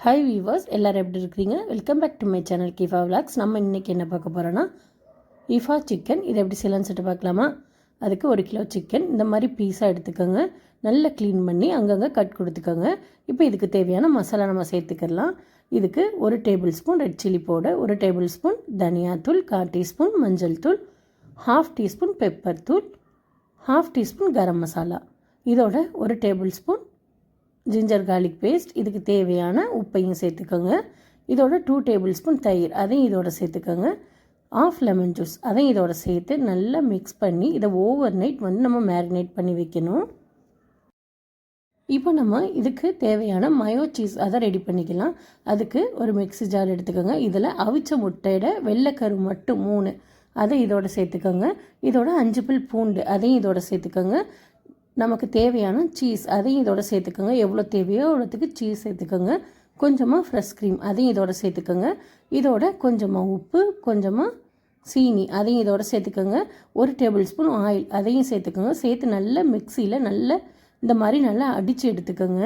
Hi viewers, எல்லோரும் எப்படி இருக்கிறீங்க? Welcome back to my channel கீஃபா விளாக்ஸ். நம்ம இன்றைக்கி என்ன பார்க்க போகிறோன்னா ஈஃபா சிக்கன். இதை எப்படி செய்யலாம்னு சொல்லிட்டு பார்க்கலாமா? அதுக்கு 1 கிலோ சிக்கன் இந்த மாதிரி பீஸாக எடுத்துக்கோங்க. நல்லா க்ளீன் பண்ணி அங்கங்கே கட் கொடுத்துக்கோங்க. இப்போ இதுக்கு தேவையான மசாலா நம்ம சேர்த்துக்கலாம். இதுக்கு 1 table spoon red chilli powder, 1 table spoon தனியாத்தூள், 1/4 டீஸ்பூன் மஞ்சள் தூள், 1/2 டீஸ்பூன் பெப்பர் தூள், 1/2 டீஸ்பூன் கரம் மசாலா, இதோட 1 tablespoon ginger garlic paste, இதுக்கு தேவையான உப்பையும் சேர்த்துக்கோங்க. இதோட 2 டேபிள் ஸ்பூன் தயிர், அதையும் இதோட சேர்த்துக்கோங்க. 1/2 லெமன் ஜூஸ், அதையும் இதோட சேர்த்து நல்லா மிக்ஸ் பண்ணி இதை ஓவர் நைட் நம்ம மேரினேட் பண்ணி வைக்கணும். இப்போ நம்ம இதுக்கு தேவையான மயோ சீஸ் அதை ரெடி பண்ணிக்கலாம். அதுக்கு ஒரு மிக்ஸி ஜார் எடுத்துக்கோங்க. இதில் அவிச்ச முட்டையோட வெள்ளைக்கரு மட்டும் 3 அதை இதோட சேர்த்துக்கோங்க. இதோட 5 பல் பூண்டு அதையும் இதோட சேர்த்துக்கோங்க. நமக்கு தேவையான சீஸ் அதையும் இதோட சேர்த்துக்கோங்க. எவ்வளோ தேவையோ அவ்வளோத்துக்கு சீஸ் சேர்த்துக்கோங்க. கொஞ்சமாக ஃப்ரெஷ் க்ரீம் அதையும் இதோட சேர்த்துக்கோங்க. இதோட கொஞ்சமாக உப்பு, கொஞ்சமாக சீனி அதையும் இதோட சேர்த்துக்கோங்க. 1 டேபிள் ஸ்பூன் ஆயில் அதையும் சேர்த்துக்கோங்க. சேர்த்து நல்லா மிக்சியில் நல்லா இந்த மாதிரி நல்லா அடித்து எடுத்துக்கோங்க.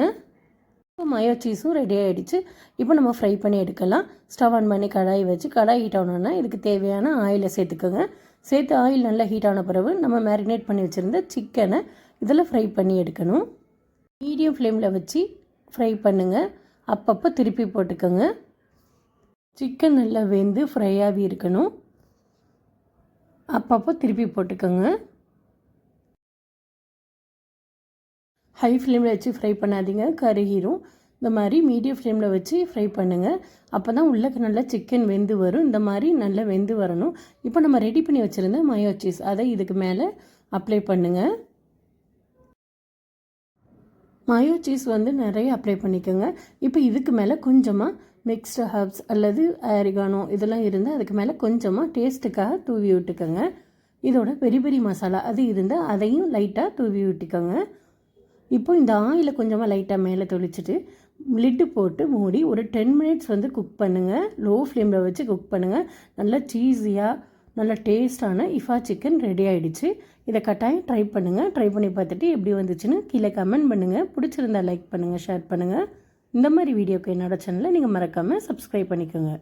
இப்போ மயோ சீஸும் ரெடி ஆகிடுச்சு. இப்போ நம்ம ஃப்ரை பண்ணி எடுக்கலாம். ஸ்டவ் ஆன் பண்ணி கடாய் வச்சு கடாய் ஹீட் ஆனோன்னா இதுக்கு தேவையான ஆயிலை சேர்த்துக்கோங்க. சேர்த்து ஆயில் நல்லா ஹீட் ஆன பிறகு நம்ம மேரினேட் பண்ணி வச்சுருந்த சிக்கனை இதில் ஃப்ரை பண்ணி எடுக்கணும். மீடியம் ஃப்ளேமில் வச்சு ஃப்ரை பண்ணுங்கள். அப்பப்போ திருப்பி போட்டுக்கோங்க. சிக்கன் நல்லா வெந்து ஃப்ரை ஆகி இருக்கணும். அப்பப்போ திருப்பி போட்டுக்கோங்க. ஹை ஃப்ளேமில் வச்சு ஃப்ரை பண்ணாதீங்க, கருகிரும். இந்த மாதிரி மீடியம் ஃப்ளேமில் வச்சு ஃப்ரை பண்ணுங்கள். அப்போ தான் உள்ளே நல்லா சிக்கன் வெந்து வரும். இந்த மாதிரி நல்லா வெந்து வரணும். இப்போ நம்ம ரெடி பண்ணி வச்சுருந்த மயோ சீஸ் அதை இதுக்கு மேலே அப்ளை பண்ணுங்கள். மயோ சீஸ் நிறைய அப்ளை பண்ணிக்கோங்க. இப்போ இதுக்கு மேலே கொஞ்சமாக மிக்ஸ்டு ஹர்ப்ஸ் அல்லது ஆரிகானோ இதெல்லாம் இருந்தால் அதுக்கு மேலே கொஞ்சமாக டேஸ்ட்டுக்காக தூவி விட்டுக்கோங்க. இதோட பெரி பெரி மசாலா அது இருந்தால் அதையும் லைட்டாக தூவி விட்டுக்கோங்க. இப்போ இந்த ஆயிலை கொஞ்சமாக லைட்டாக மேலே தொளிச்சிட்டு லிட்டு போட்டு மூடி ஒரு 10 மினிட்ஸ் குக் பண்ணுங்கள். லோ ஃப்ளேமில் வச்சு குக் பண்ணுங்கள். நல்லா சீஸியாக நல்லா டேஸ்டான ஈஃபா சிக்கன் ரெடி ஆகிடுச்சு. இதை கட்டாயம் ட்ரை பண்ணுங்கள். ட்ரை பண்ணி பார்த்துட்டு எப்படி வந்துச்சுன்னு கீழே கமெண்ட் பண்ணுங்கள். பிடிச்சிருந்தா லைக் பண்ணுங்கள், ஷேர் பண்ணுங்கள். இந்த மாதிரி வீடியோக்கு என்னோட சேனலை நீங்கள் மறக்காமல் சப்ஸ்கிரைப் பண்ணிக்கோங்க.